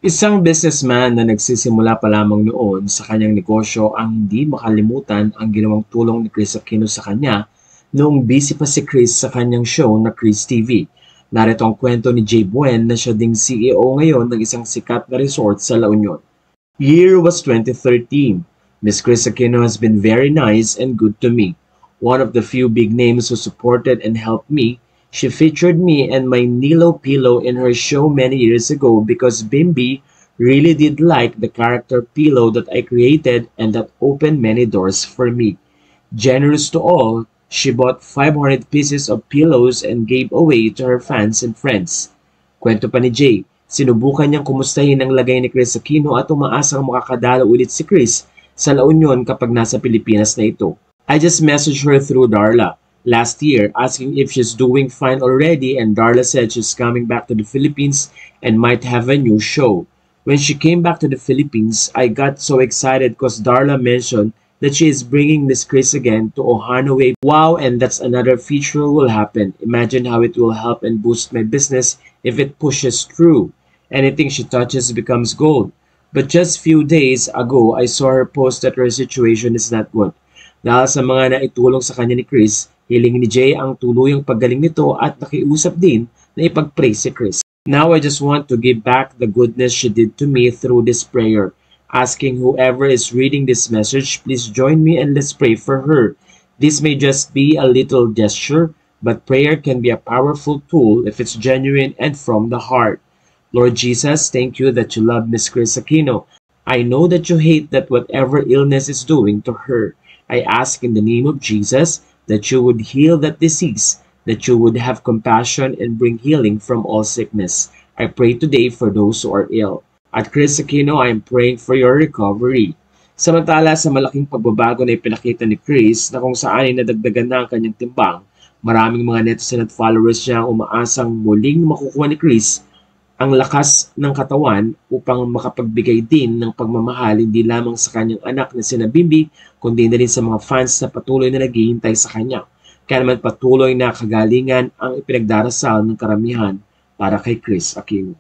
Isang businessman na nagsisimula pa lamang noon sa kanyang negosyo ang hindi makalimutan ang ginawang tulong ni Chris Aquino sa kanya noong busy pa si Chris sa kanyang show na Chris TV. Narito ang kwento ni Jay Buen na siya ding CEO ngayon ng isang sikat na resort sa La Union. Year was 2013. Miss Chris Aquino has been very nice and good to me. One of the few big names who supported and helped me. She featured me and my Nilo pillow in her show many years ago because Bimbi really did like the character pillow that I created and that opened many doors for me. Generous to all, she bought 500 pieces of pillows and gave away to her fans and friends. Kwento pa ni Jay, sinubukan niyang kumustahin ang lagay ni Chris Aquino at umaasang makakadalo ulit si Chris sa La Union kapag nasa Pilipinas na ito. I just messaged her through Darla last year asking if she's doing fine already, and Darla said she's coming back to the Philippines and might have a new show. When she came back to the Philippines, I got so excited because Darla mentioned that she is bringing Miss Chris again to Ohana Way. Wow, and that's another feature will happen. Imagine how it will help and boost my business if it pushes through. Anything she touches becomes gold. But just few days ago, I saw her post that her situation is not good. Dahil sa mga naitulong sa kanya ni Chris, hiling ni Jay ang tuluyang paggaling nito at nakiusap din na ipag-pray si Chris. Now I just want to give back the goodness she did to me through this prayer. Asking whoever is reading this message, please join me and let's pray for her. This may just be a little gesture, but prayer can be a powerful tool if it's genuine and from the heart. Lord Jesus, thank you that you love Miss Chris Aquino. I know that you hate that whatever illness is doing to her. I ask in the name of Jesus that you would heal that disease, that you would have compassion and bring healing from all sickness. I pray today for those who are ill. At Chris Aquino, I am praying for your recovery. Samantala sa malaking pagbabago na ipinakita ni Chris na kung saan ay nadagdagan na ang kanyang timbang, maraming mga netizen at followers niya ang umaasang muling makukuha ni Chris ang lakas ng katawan upang makapagbigay din ng pagmamahal hindi lamang sa kanyang anak na sina Bimbi, kundi na rin sa mga fans na patuloy na naghihintay sa kanya. Kaya naman patuloy na kagalingan ang ipinagdarasal ng karamihan para kay Chris Aquino.